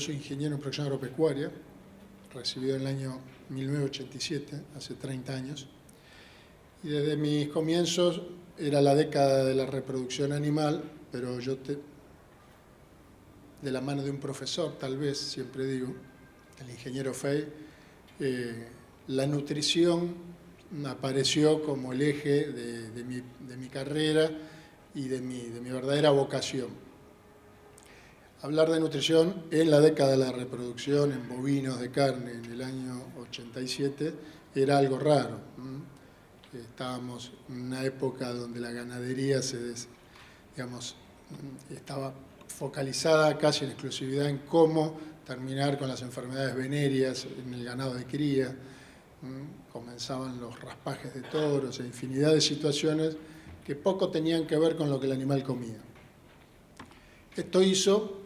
soy ingeniero en producción agropecuaria, recibido en el año 1987, hace 30 años. Y desde mis comienzos era la década de la reproducción animal, pero yo de la mano de un profesor, tal vez, siempre digo, el ingeniero Fey, la nutrición apareció como el eje de mi carrera y de mi verdadera vocación. Hablar de nutrición en la década de la reproducción en bovinos de carne en el año 87 era algo raro. Estábamos en una época donde la ganadería estaba focalizada casi en exclusividad en cómo terminar con las enfermedades venéreas en el ganado de cría. Comenzaban los raspajes de toros e infinidad de situaciones que poco tenían que ver con lo que el animal comía. Esto hizo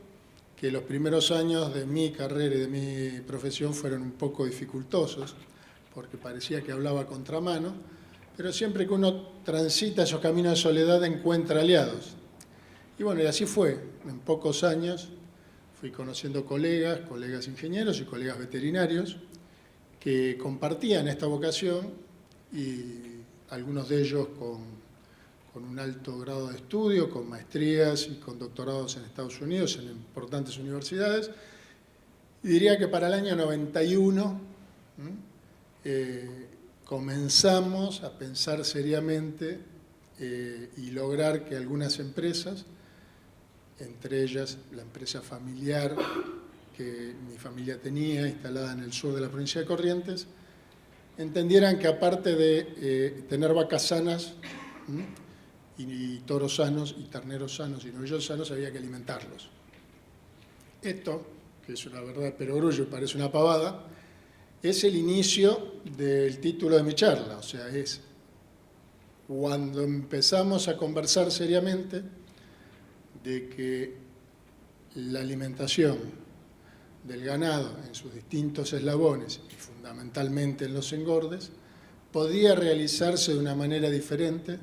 que los primeros años de mi carrera y de mi profesión fueron un poco dificultosos, porque parecía que hablaba a contramano, pero siempre que uno transita esos caminos de soledad encuentra aliados. Y bueno, y así fue. En pocos años fui conociendo colegas ingenieros y colegas veterinarios que compartían esta vocación y algunos de ellos con un alto grado de estudio, con maestrías y con doctorados en Estados Unidos, en importantes universidades. Y diría que para el año 91 comenzamos a pensar seriamente y lograr que algunas empresas, entre ellas la empresa familiar que mi familia tenía, instalada en el sur de la provincia de Corrientes, entendieran que aparte de tener vacas sanas, y toros sanos, y terneros sanos, y novillos sanos, había que alimentarlos. Esto, que es una verdad perogrullo y parece una pavada, es el inicio del título de mi charla. O sea, es cuando empezamos a conversar seriamente de que la alimentación del ganado en sus distintos eslabones, y fundamentalmente en los engordes, podía realizarse de una manera diferente.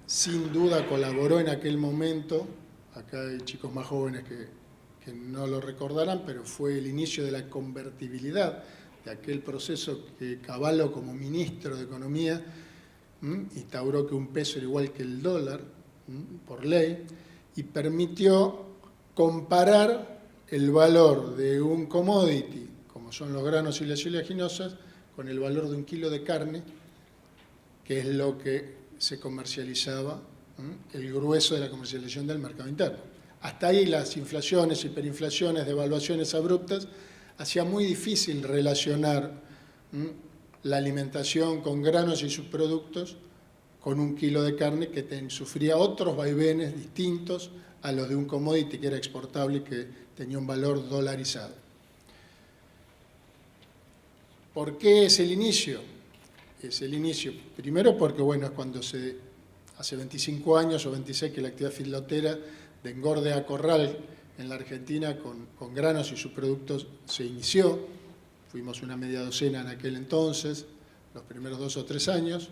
Sin duda colaboró en aquel momento, acá hay chicos más jóvenes que no lo recordarán, pero fue el inicio de la convertibilidad de aquel proceso que Cavallo, como ministro de Economía, instauró que un peso era igual que el dólar, por ley, y permitió comparar el valor de un commodity, como son los granos y las oleaginosas, con el valor de un kilo de carne, que es lo que se comercializaba, el grueso de la comercialización del mercado interno. Hasta ahí las inflaciones, hiperinflaciones, devaluaciones abruptas, hacía muy difícil relacionar la alimentación con granos y subproductos con un kilo de carne que sufría otros vaivenes distintos a los de un commodity que era exportable y que tenía un valor dolarizado. ¿Por qué es el inicio? Es el inicio, primero porque bueno, es cuando hace 25 años o 26 que la actividad feedlotera de engorde a corral en la Argentina con granos y subproductos se inició. Fuimos una media docena en aquel entonces, los primeros 2 o 3 años,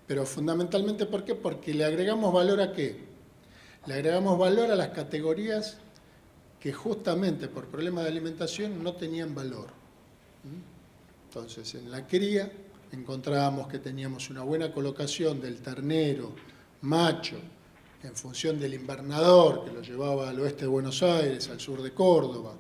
pero fundamentalmente ¿por qué? Porque le agregamos valor ¿a qué? Le agregamos valor a las categorías que justamente por problemas de alimentación no tenían valor. Entonces, en la cría encontrábamos que teníamos una buena colocación del ternero macho en función del invernador que lo llevaba al oeste de Buenos Aires, al sur de Córdoba.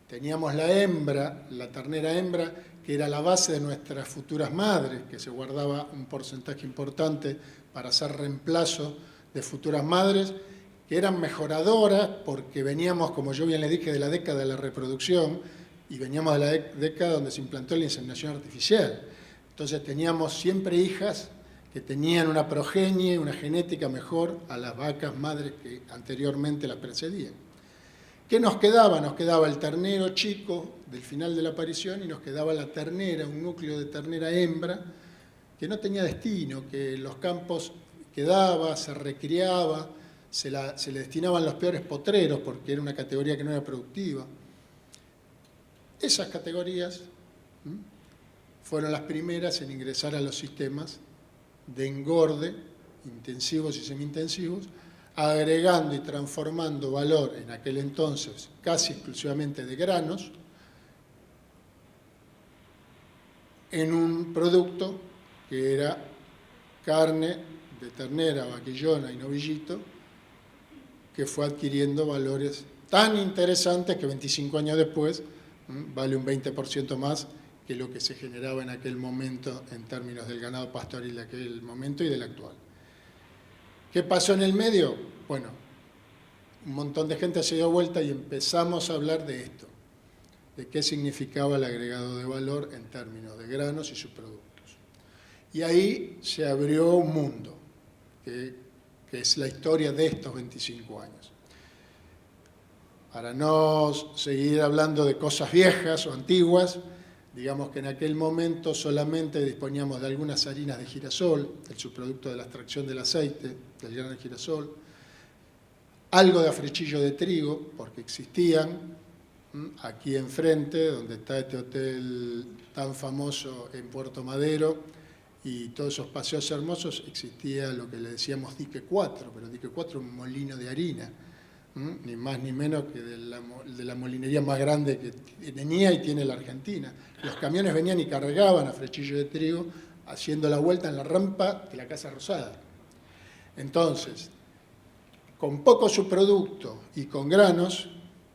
Teníamos la hembra, la ternera hembra, que era la base de nuestras futuras madres, que se guardaba un porcentaje importante para hacer reemplazo de futuras madres, que eran mejoradoras porque veníamos, como yo bien les dije, de la década de la reproducción y veníamos de la década donde se implantó la inseminación artificial. Entonces teníamos siempre hijas que tenían una progenie, una genética mejor a las vacas madres que anteriormente las precedían. ¿Qué nos quedaba? Nos quedaba el ternero chico del final de la aparición y nos quedaba la ternera, un núcleo de ternera hembra que no tenía destino, que en los campos quedaba, se recriaba, se le destinaban los peores potreros porque era una categoría que no era productiva. Esas categorías fueron las primeras en ingresar a los sistemas de engorde intensivos y semi-intensivos agregando y transformando valor en aquel entonces casi exclusivamente de granos en un producto que era carne de ternera, vaquillona y novillito, que fue adquiriendo valores tan interesantes que 25 años después vale un 20% más que lo que se generaba en aquel momento en términos del ganado pastoril de aquel momento y del actual. ¿Qué pasó en el medio? Bueno, un montón de gente se dio vuelta y empezamos a hablar de esto, de qué significaba el agregado de valor en términos de granos y subproductos. Y ahí se abrió un mundo, que es la historia de estos 25 años. Para no seguir hablando de cosas viejas o antiguas, digamos que en aquel momento solamente disponíamos de algunas harinas de girasol, el subproducto de la extracción del aceite, del grano de girasol, algo de afrechillo de trigo, porque existían aquí enfrente, donde está este hotel tan famoso en Puerto Madero, y todos esos paseos hermosos, existía lo que le decíamos dique 4, pero dique 4 es un molino de harina, ni más ni menos que de la molinería más grande que tenía y tiene la Argentina. Los camiones venían y cargaban a frechillo de trigo, haciendo la vuelta en la rampa de la Casa Rosada. Entonces, con poco subproducto y con granos,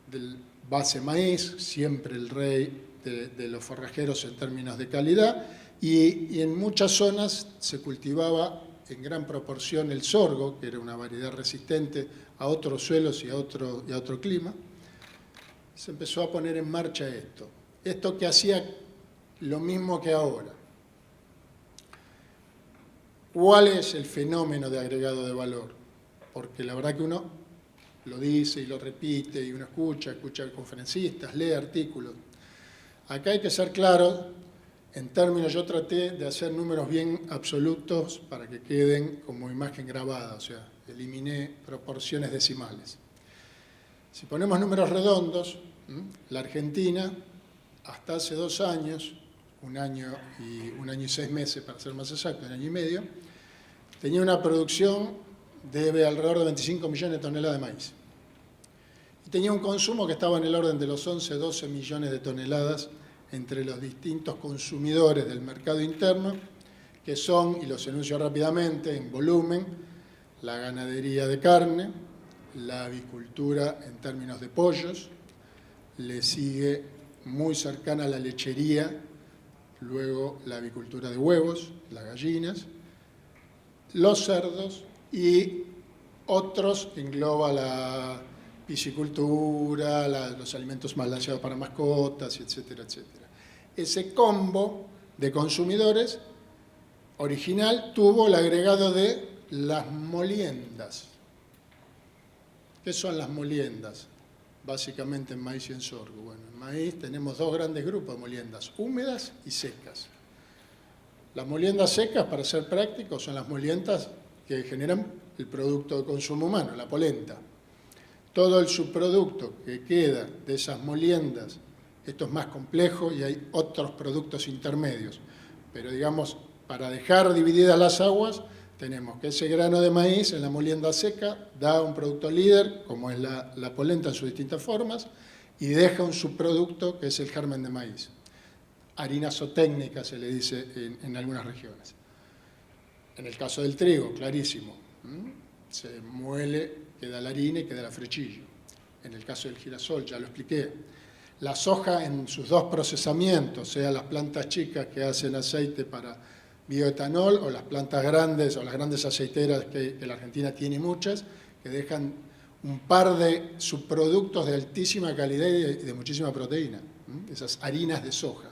del base maíz, siempre el rey de los forrajeros en términos de calidad, y en muchas zonas se cultivaba en gran proporción el sorgo, que era una variedad resistente a otros suelos y a otro clima. Se empezó a poner en marcha esto que hacía lo mismo que ahora. ¿Cuál es el fenómeno de agregado de valor? Porque la verdad que uno lo dice y lo repite, y uno escucha conferencistas, lee artículos. Acá hay que ser claro. En términos, yo traté de hacer números bien absolutos para que queden como imagen grabada, o sea, eliminé proporciones decimales. Si ponemos números redondos, la Argentina, hasta hace 2 años, un año y 6 meses para ser más exacto, 1 año y medio, tenía una producción de alrededor de 25 millones de toneladas de maíz. Y tenía un consumo que estaba en el orden de los 11-12 millones de toneladas entre los distintos consumidores del mercado interno, que son, y los enuncio rápidamente, en volumen, la ganadería de carne, la avicultura en términos de pollos, le sigue muy cercana la lechería, luego la avicultura de huevos, las gallinas, los cerdos y otros engloba la piscicultura, los alimentos balanceados para mascotas, etcétera, etcétera. Ese combo de consumidores original tuvo el agregado de las moliendas. ¿Qué son las moliendas? Básicamente en maíz y en sorgo. Bueno, en maíz tenemos 2 grandes grupos de moliendas, húmedas y secas. Las moliendas secas, para ser prácticos, son las moliendas que generan el producto de consumo humano, la polenta. Todo el subproducto que queda de esas moliendas, esto es más complejo y hay otros productos intermedios, pero digamos, para dejar divididas las aguas, tenemos que ese grano de maíz en la molienda seca da un producto líder, como es la polenta en sus distintas formas, y deja un subproducto que es el germen de maíz. Harina zootécnica se le dice en algunas regiones. En el caso del trigo, clarísimo, se muele, queda la harina y queda el afrechillo. En el caso del girasol, ya lo expliqué. La soja en sus 2 procesamientos, sea las plantas chicas que hacen aceite para bioetanol o las plantas grandes o las grandes aceiteras que la Argentina tiene muchas, que dejan un par de subproductos de altísima calidad y de muchísima proteína, esas harinas de soja.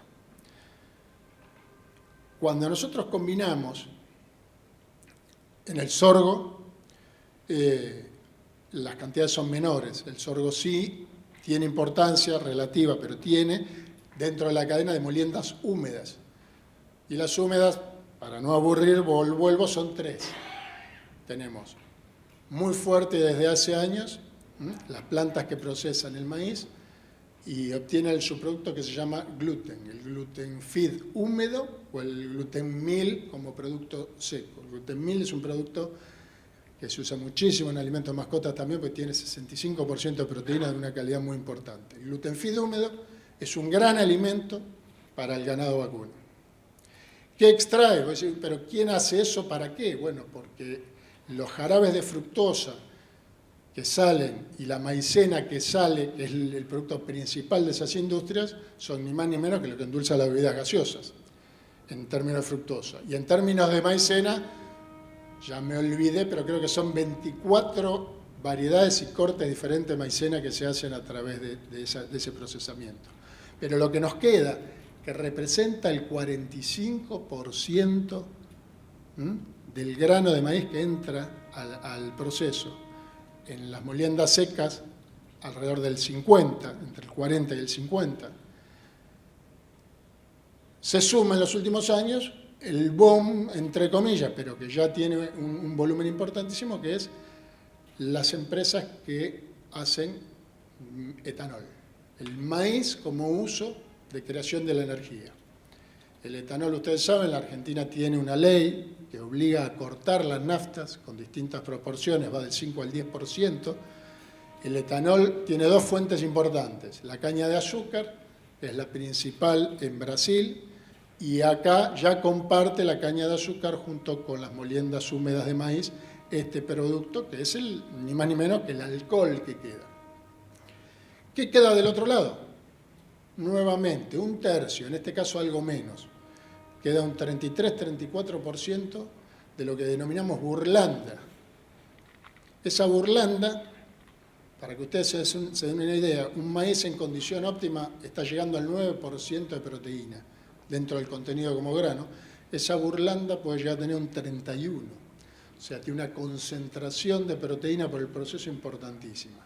Cuando nosotros combinamos en el sorgo, las cantidades son menores. El sorgo sí tiene importancia relativa, pero tiene dentro de la cadena de moliendas húmedas. Y las húmedas, para no aburrir, vuelvo, son 3. Tenemos muy fuerte desde hace años las plantas que procesan el maíz y obtienen el subproducto que se llama gluten, el gluten feed húmedo o el gluten meal como producto seco. El gluten meal es un producto que se usa muchísimo en alimentos mascotas también, porque tiene 65% de proteína de una calidad muy importante. El gluten feed húmedo es un gran alimento para el ganado vacuno. ¿Qué extrae? ¿Pero quién hace eso? ¿Para qué? Bueno, porque los jarabes de fructosa que salen y la maicena que sale, que es el producto principal de esas industrias, son ni más ni menos que lo que endulza las bebidas gaseosas, en términos de fructosa. Y en términos de maicena, ya me olvidé, pero creo que son 24 variedades y cortes diferentes de maicena que se hacen a través de ese procesamiento. Pero lo que nos queda, que representa el 45% del grano de maíz que entra al proceso, en las moliendas secas, alrededor del 50, entre el 40 y el 50. Se suma en los últimos años el boom, entre comillas, pero que ya tiene un volumen importantísimo, que es las empresas que hacen etanol. El maíz como uso de creación de la energía. El etanol, ustedes saben, la Argentina tiene una ley que obliga a cortar las naftas con distintas proporciones, va del 5 al 10%. El etanol tiene dos fuentes importantes, la caña de azúcar, que es la principal en Brasil, y acá ya comparte la caña de azúcar junto con las moliendas húmedas de maíz este producto, que es ni más ni menos que el alcohol que queda. ¿Qué queda del otro lado? Nuevamente, un tercio, en este caso algo menos. Queda un 33-34% de lo que denominamos burlanda. Esa burlanda, para que ustedes se den una idea, un maíz en condición óptima está llegando al 9% de proteína dentro del contenido como grano. Esa burlanda puede llegar a tener un 31%. O sea, tiene una concentración de proteína por el proceso importantísima.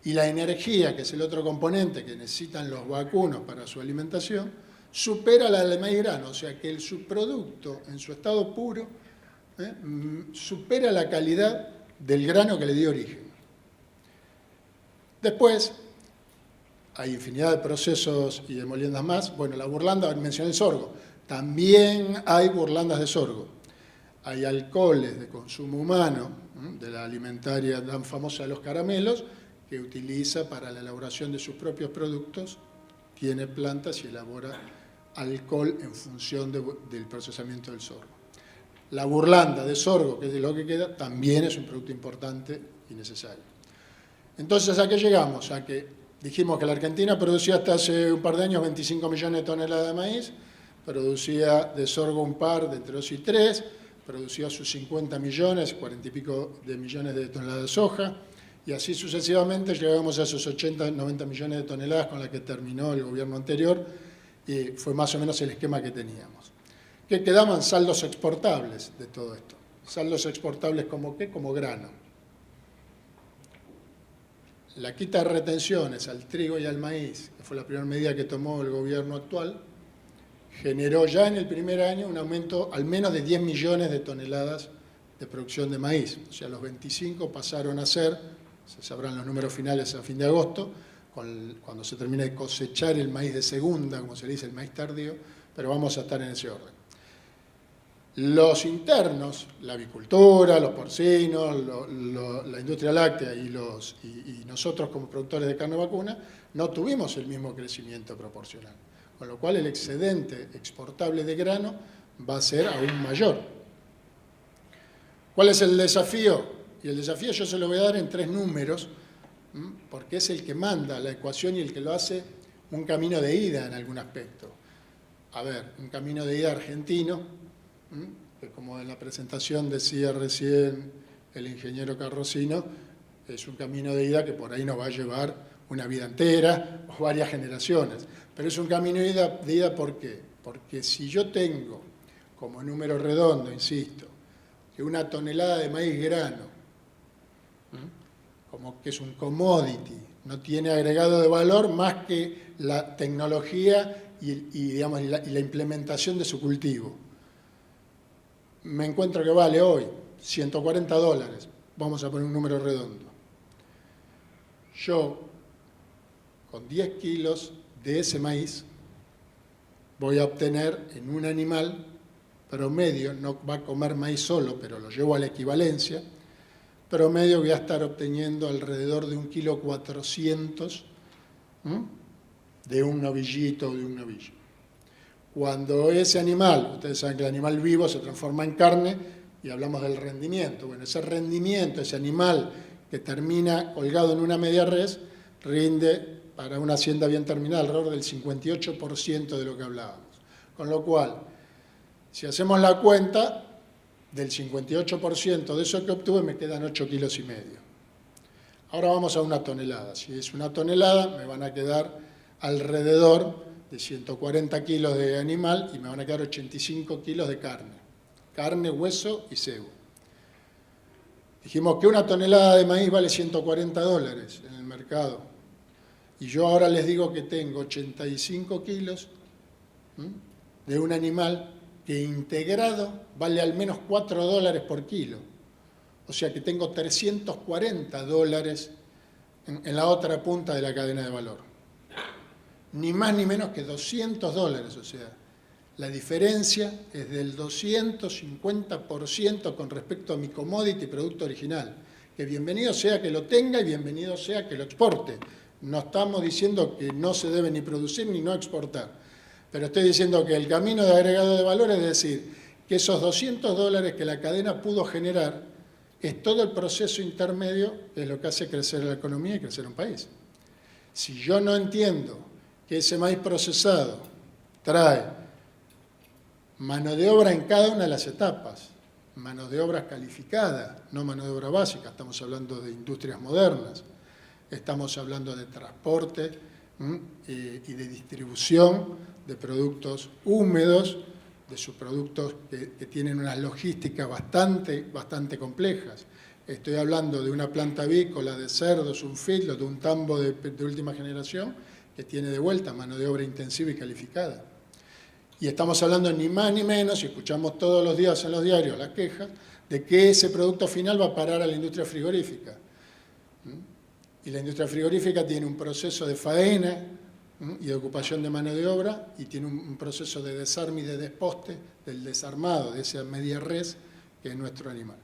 Y la energía, que es el otro componente que necesitan los vacunos para su alimentación, supera la del maíz grano, o sea que el subproducto en su estado puro supera la calidad del grano que le dio origen. Después, hay infinidad de procesos y de moliendas más. Bueno, la burlanda, mencioné el sorgo, también hay burlandas de sorgo. Hay alcoholes de consumo humano, de la alimentaria tan famosa de los caramelos, que utiliza para la elaboración de sus propios productos, tiene plantas y elabora alcohol en función del procesamiento del sorgo. La burlanda de sorgo, que es de lo que queda, también es un producto importante y necesario. Entonces, ¿a qué llegamos? A que dijimos que la Argentina producía hasta hace un par de años 25 millones de toneladas de maíz, producía de sorgo un par, de entre 2 y 3, producía sus 50 millones, 40 y pico de millones de toneladas de soja, y así sucesivamente llegamos a esos 80, 90 millones de toneladas con las que terminó el gobierno anterior, y fue más o menos el esquema que teníamos. ¿Qué quedaban? Saldos exportables de todo esto. Saldos exportables como ¿qué? Como grano. La quita de retenciones al trigo y al maíz, que fue la primera medida que tomó el gobierno actual, generó ya en el primer año un aumento al menos de 10 millones de toneladas de producción de maíz. O sea, los 25 pasaron a ser, se sabrán los números finales a fin de agosto, cuando se termine de cosechar el maíz de segunda, como se le dice, el maíz tardío, pero vamos a estar en ese orden. Los internos, la avicultura, los porcinos, la industria láctea y nosotros como productores de carne vacuna, no tuvimos el mismo crecimiento proporcional, con lo cual el excedente exportable de grano va a ser aún mayor. ¿Cuál es el desafío? Y el desafío yo se lo voy a dar en 3 números, porque es el que manda la ecuación y el que lo hace un camino de ida en algún aspecto. A ver, un camino de ida argentino, que como en la presentación decía recién el ingeniero Carrocino, es un camino de ida que por ahí nos va a llevar una vida entera o varias generaciones. Pero es un camino de ida ¿por qué? Porque si yo tengo como número redondo, insisto, que una tonelada de maíz grano, como que es un commodity, no tiene agregado de valor más que la tecnología digamos, la implementación de su cultivo. Me encuentro que vale hoy $140, vamos a poner un número redondo. Yo, con 10 kilos de ese maíz, voy a obtener en un animal promedio, no va a comer maíz solo, pero lo llevo a la equivalencia, promedio voy a estar obteniendo alrededor de 1,4 kg de un novillito o de un novillo. Cuando ese animal, ustedes saben que el animal vivo se transforma en carne y hablamos del rendimiento. Bueno, ese rendimiento, ese animal que termina colgado en una media res, rinde para una hacienda bien terminada alrededor del 58% de lo que hablábamos. Con lo cual, si hacemos la cuenta, del 58% de eso que obtuve me quedan 8,5 kilos. Ahora vamos a una tonelada. Si es una tonelada, me van a quedar alrededor de 140 kilos de animal y me van a quedar 85 kilos de carne. Carne, hueso y cebo. Dijimos que una tonelada de maíz vale $140 en el mercado. Y yo ahora les digo que tengo 85 kilos de un animal que integrado vale al menos $4 por kilo. O sea que tengo $340 en la otra punta de la cadena de valor. Ni más ni menos que $200. O sea, la diferencia es del 250% con respecto a mi commodity producto original. Que bienvenido sea que lo tenga y bienvenido sea que lo exporte. No estamos diciendo que no se debe ni producir ni no exportar. Pero estoy diciendo que el camino de agregado de valor es decir, que esos $200 que la cadena pudo generar es todo el proceso intermedio que es lo que hace crecer la economía y crecer un país. Si yo no entiendo que ese maíz procesado trae mano de obra en cada una de las etapas, mano de obra calificada, no mano de obra básica, estamos hablando de industrias modernas, estamos hablando de transporte y de distribución de productos húmedos, de subproductos que tienen unas logísticas bastante complejas. Estoy hablando de una planta avícola, de cerdos, un feedlot, de un tambo de última generación, que tiene de vuelta mano de obra intensiva y calificada. Y estamos hablando ni más ni menos, y escuchamos todos los días en los diarios las quejas, de que ese producto final va a parar a la industria frigorífica. Y la industria frigorífica tiene un proceso de faena y de ocupación de mano de obra, y tiene un proceso de desarme y de desposte del desarmado, de esa media res que es nuestro animal.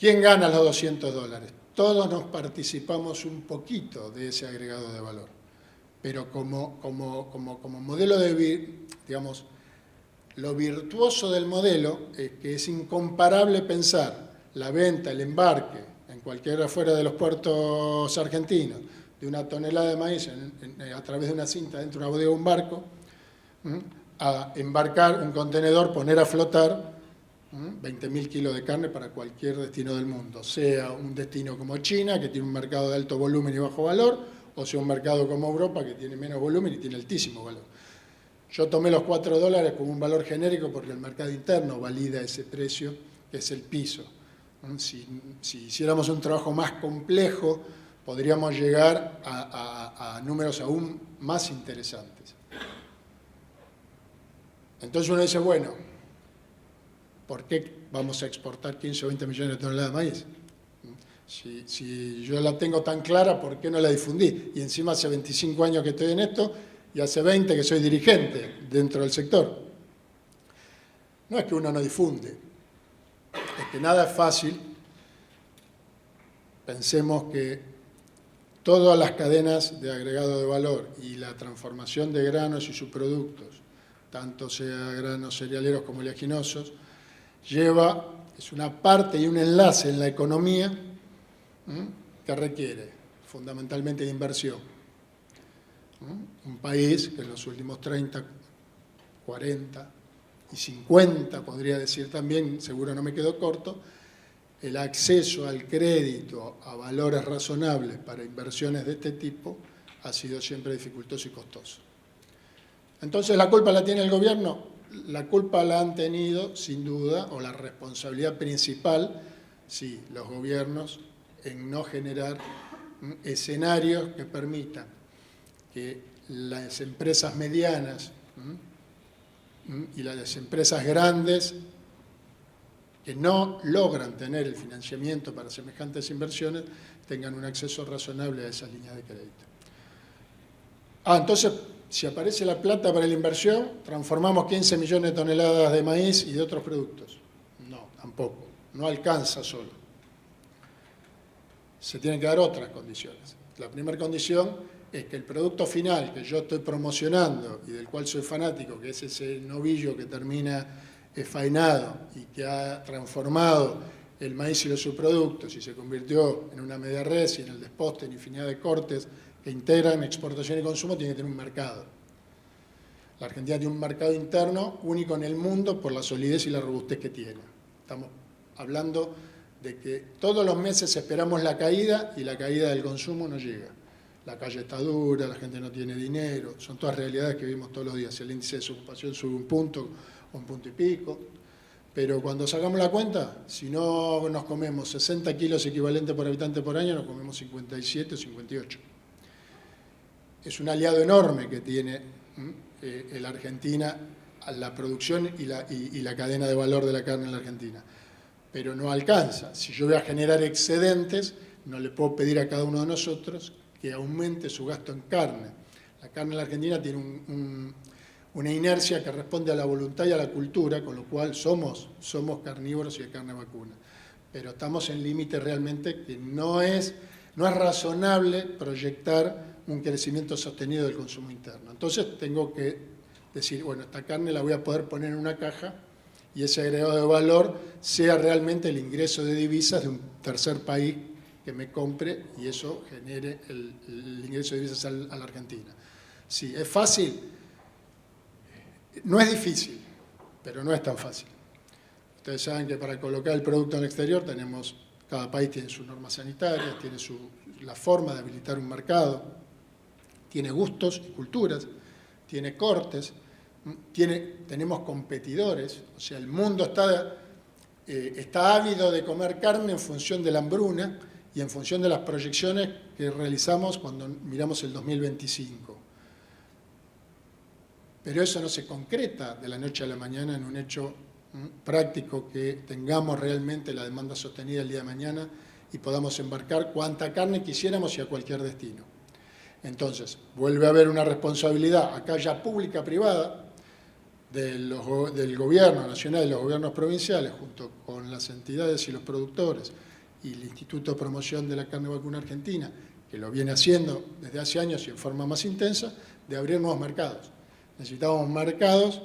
¿Quién gana los $200? Todos nos participamos un poquito de ese agregado de valor, pero como modelo de, digamos, lo virtuoso del modelo es que es incomparable pensar la venta, el embarque, en cualquiera fuera de los puertos argentinos, de una tonelada de maíz a través de una cinta dentro de una bodega o un barco, a embarcar un contenedor, poner a flotar 20.000 kilos de carne para cualquier destino del mundo, sea un destino como China, que tiene un mercado de alto volumen y bajo valor, o sea un mercado como Europa, que tiene menos volumen y tiene altísimo valor. Yo tomé los $4 como un valor genérico porque el mercado interno valida ese precio, que es el piso. Si hiciéramos un trabajo más complejo, podríamos llegar a números aún más interesantes. Entonces uno dice, bueno, ¿por qué vamos a exportar 15 o 20 millones de toneladas de maíz? Si yo la tengo tan clara, ¿por qué no la difundí? Y encima hace 25 años que estoy en esto y hace 20 que soy dirigente dentro del sector. No es que uno no difunde, es que nada es fácil. Pensemos que todas las cadenas de agregado de valor y la transformación de granos y subproductos, tanto sea granos cerealeros como oleaginosos, es una parte y un enlace en la economía que requiere fundamentalmente de inversión. Un país que en los últimos 30, 40 y 50, podría decir también, seguro no me quedo corto, el acceso al crédito a valores razonables para inversiones de este tipo ha sido siempre dificultoso y costoso. Entonces, ¿la culpa la tiene el gobierno? La culpa la han tenido, sin duda, o la responsabilidad principal, sí, los gobiernos, en no generar escenarios que permitan que las empresas medianas y las empresas grandes que no logran tener el financiamiento para semejantes inversiones tengan un acceso razonable a esas líneas de crédito. Entonces, si aparece la plata para la inversión, transformamos 15 millones de toneladas de maíz y de otros productos. No, tampoco, no alcanza solo. se tienen que dar otras condiciones. La primera condición es que el producto final que yo estoy promocionando y del cual soy fanático, que es ese novillo que termina faenado y que ha transformado el maíz y los subproductos y se convirtió en una media res y en el desposte en infinidad de cortes que integran exportación y consumo, tiene que tener un mercado. La Argentina tiene un mercado interno único en el mundo por la solidez y la robustez que tiene. Estamos hablando de que todos los meses esperamos la caída y la caída del consumo no llega. La calle está dura, la gente no tiene dinero, son todas realidades que vivimos todos los días. El índice de desocupación sube un punto o un punto y pico, pero cuando sacamos la cuenta, si no nos comemos 60 kilos equivalentes por habitante por año, nos comemos 57 o 58. Es un aliado enorme que tiene la Argentina a la producción y la cadena de valor de la carne en la Argentina. Pero no alcanza. Si yo voy a generar excedentes, no le puedo pedir a cada uno de nosotros que aumente su gasto en carne. La carne en la Argentina tiene una inercia que responde a la voluntad y a la cultura, con lo cual somos carnívoros y de carne vacuna. Pero estamos en límite realmente que no es razonable proyectar un crecimiento sostenido del consumo interno. Entonces tengo que decir, bueno, esta carne la voy a poder poner en una caja y ese agregado de valor sea realmente el ingreso de divisas de un tercer país que me compre y eso genere el ingreso de divisas a la Argentina. Sí, ¿es fácil? No es difícil, pero no es tan fácil. Ustedes saben que para colocar el producto en el exterior cada país tiene sus normas sanitarias, tiene la forma de habilitar un mercado, tiene gustos y culturas, tiene cortes, tenemos competidores, o sea, el mundo está ávido de comer carne en función de la hambruna y en función de las proyecciones que realizamos cuando miramos el 2025. Pero eso no se concreta de la noche a la mañana en un hecho práctico que tengamos realmente la demanda sostenida el día de mañana y podamos embarcar cuanta carne quisiéramos y a cualquier destino. Entonces, vuelve a haber una responsabilidad, acá ya pública-privada, del gobierno nacional y los gobiernos provinciales, junto con las entidades y los productores, y el Instituto de Promoción de la Carne Vacuna Argentina, que lo viene haciendo desde hace años y en forma más intensa, de abrir nuevos mercados. Necesitamos mercados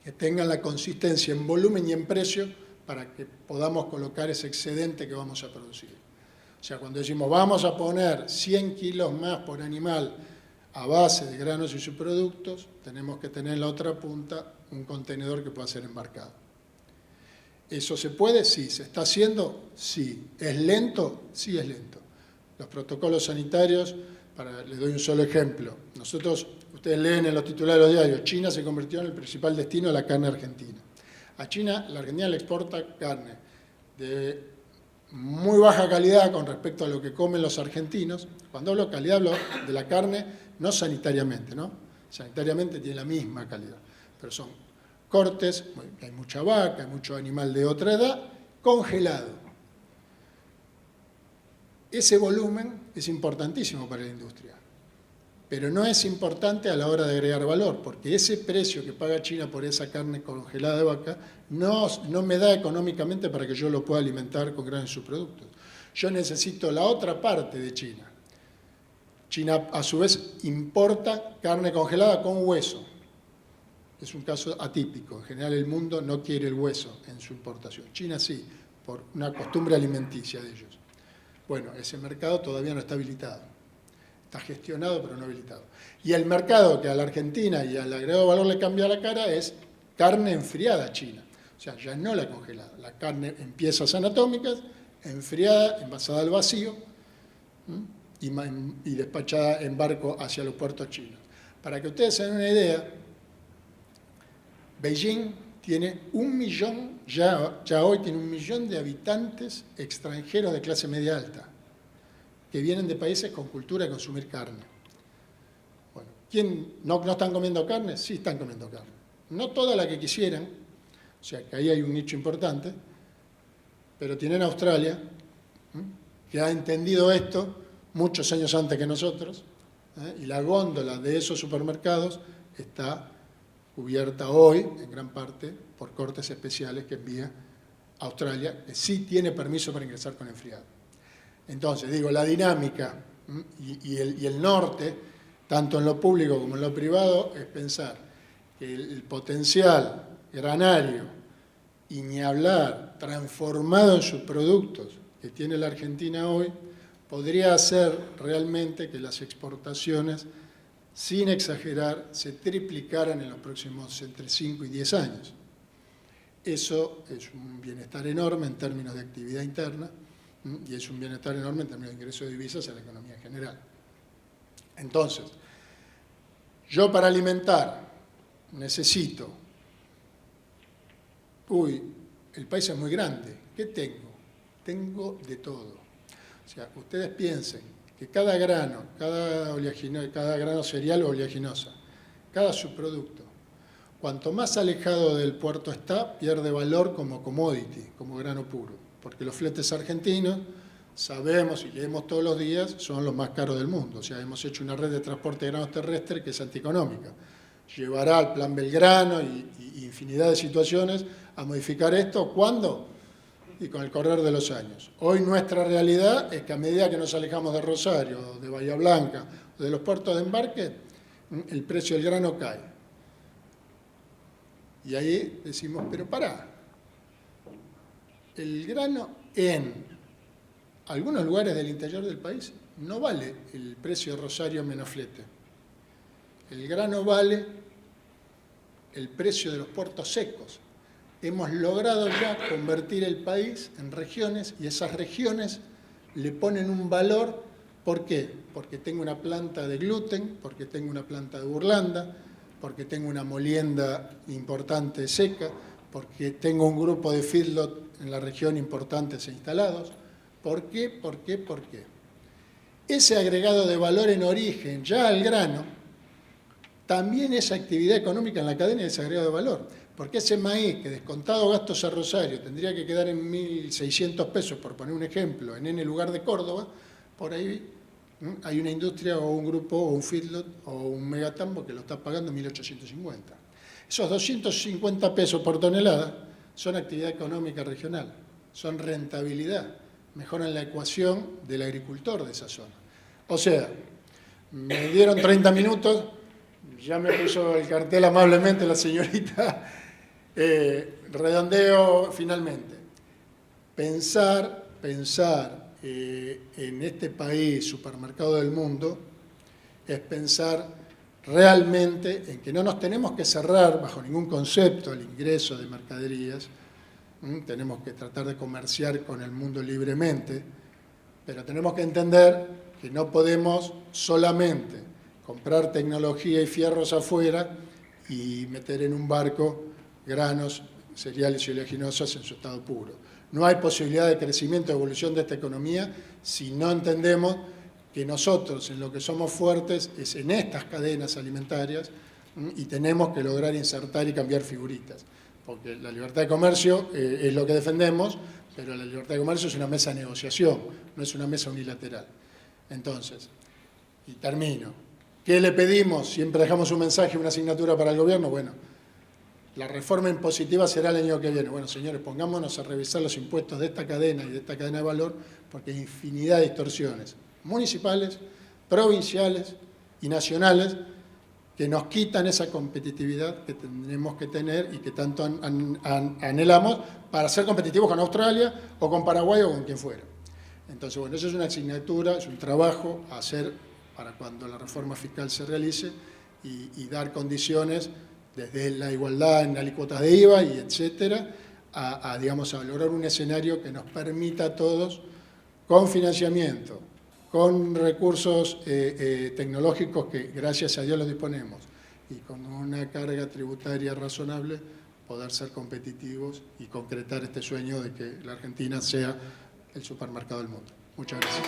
que tengan la consistencia en volumen y en precio para que podamos colocar ese excedente que vamos a producir. O sea, cuando decimos vamos a poner 100 kilos más por animal a base de granos y subproductos, tenemos que tener en la otra punta un contenedor que pueda ser embarcado. ¿Eso se puede? Sí. ¿Se está haciendo? Sí. ¿Es lento? Sí, es lento. Los protocolos sanitarios, les doy un solo ejemplo. Ustedes leen en los titulares de los diarios, China se convirtió en el principal destino de la carne argentina. A China, la Argentina le exporta carne de muy baja calidad con respecto a lo que comen los argentinos. Cuando hablo de calidad, hablo de la carne no sanitariamente, ¿no? Sanitariamente tiene la misma calidad, pero son cortes, hay mucha vaca, hay mucho animal de otra edad, congelado. Ese volumen es importantísimo para la industria, pero no es importante a la hora de agregar valor, porque ese precio que paga China por esa carne congelada de vaca no me da económicamente para que yo lo pueda alimentar con granos y subproductos. Yo necesito la otra parte de China. China, a su vez, importa carne congelada con hueso. Es un caso atípico. En general, el mundo no quiere el hueso en su importación. China sí, por una costumbre alimenticia de ellos. Bueno, ese mercado todavía no está habilitado. Está gestionado, pero no habilitado. Y el mercado que a la Argentina y al agregado de valor le cambia la cara es carne enfriada china. O sea, ya no la congelada. La carne en piezas anatómicas, enfriada, envasada al vacío y despachada en barco hacia los puertos chinos. Para que ustedes se den una idea, Beijing tiene 1 millón, ya hoy tiene 1 millón de habitantes extranjeros de clase media alta, que vienen de países con cultura de consumir carne. Bueno, ¿quién no están comiendo carne? Sí están comiendo carne. No toda la que quisieran, o sea que ahí hay un nicho importante, pero tienen Australia, que ha entendido esto muchos años antes que nosotros, y la góndola de esos supermercados está cubierta hoy, en gran parte, por cortes especiales que envía Australia, que sí tiene permiso para ingresar con enfriado. Entonces, digo, la dinámica y el norte, tanto en lo público como en lo privado, es pensar que el potencial granario, y ni hablar, transformado en sus productos que tiene la Argentina hoy, podría hacer realmente que las exportaciones, sin exagerar, se triplicaran en los próximos entre 5 y 10 años. Eso es un bienestar enorme en términos de actividad interna y es un bienestar enorme en términos de ingreso de divisas a la economía en general. Entonces, yo para alimentar necesito, el país es muy grande, ¿qué tengo? Tengo de todo. O sea, ustedes piensen que cada grano, cada grano cereal o oleaginosa, cada subproducto, cuanto más alejado del puerto está, pierde valor como commodity, como grano puro. Porque los fletes argentinos, sabemos y leemos todos los días, son los más caros del mundo. O sea, hemos hecho una red de transporte de granos terrestres que es antieconómica. Llevará al Plan Belgrano y infinidad de situaciones a modificar esto. ¿Cuándo? Y con el correr de los años. Hoy nuestra realidad es que a medida que nos alejamos de Rosario, de Bahía Blanca, de los puertos de embarque, el precio del grano cae. Y ahí decimos, pero pará, el grano en algunos lugares del interior del país no vale el precio de Rosario menos flete. El grano vale el precio de los puertos secos. Hemos logrado ya convertir el país en regiones y esas regiones le ponen un valor. ¿Por qué? Porque tengo una planta de gluten, porque tengo una planta de burlanda, porque tengo una molienda importante seca, porque tengo un grupo de feedlot en la región importantes e instalados. ¿Por qué? ¿Por qué? ¿Por qué? Ese agregado de valor en origen ya al grano también es actividad económica en la cadena y ese agregado de valor. Porque ese maíz que descontado gastos a Rosario tendría que quedar en 1.600 pesos, por poner un ejemplo, en N lugar de Córdoba, por ahí hay una industria o un grupo o un feedlot o un megatambo que lo está pagando 1.850. Esos 250 pesos por tonelada son actividad económica regional, son rentabilidad, mejoran la ecuación del agricultor de esa zona. O sea, me dieron 30 minutos, ya me puso el cartel amablemente la señorita, redondeo finalmente. Pensar en este país, supermercado del mundo, es pensar realmente en que no nos tenemos que cerrar bajo ningún concepto el ingreso de mercaderías, tenemos que tratar de comerciar con el mundo libremente, pero tenemos que entender que no podemos solamente comprar tecnología y fierros afuera y meter en un barco granos, cereales y oleaginosas en su estado puro. No hay posibilidad de crecimiento, de evolución de esta economía si no entendemos que nosotros en lo que somos fuertes es en estas cadenas alimentarias y tenemos que lograr insertar y cambiar figuritas. Porque la libertad de comercio es lo que defendemos, pero la libertad de comercio es una mesa de negociación, no es una mesa unilateral. Entonces, y termino. ¿Qué le pedimos? Siempre dejamos un mensaje, una asignatura para el gobierno. Bueno, la reforma impositiva será el año que viene. Bueno, señores, pongámonos a revisar los impuestos de esta cadena y de esta cadena de valor, porque hay infinidad de distorsiones municipales, provinciales y nacionales que nos quitan esa competitividad que tenemos que tener y que tanto anhelamos para ser competitivos con Australia o con Paraguay o con quien fuera. Entonces, bueno, eso es una asignatura, es un trabajo a hacer para cuando la reforma fiscal se realice y dar condiciones desde la igualdad en alícuotas de IVA y etcétera, digamos, a lograr un escenario que nos permita a todos, con financiamiento, con recursos tecnológicos que gracias a Dios los disponemos y con una carga tributaria razonable, poder ser competitivos y concretar este sueño de que la Argentina sea el supermercado del mundo. Muchas gracias.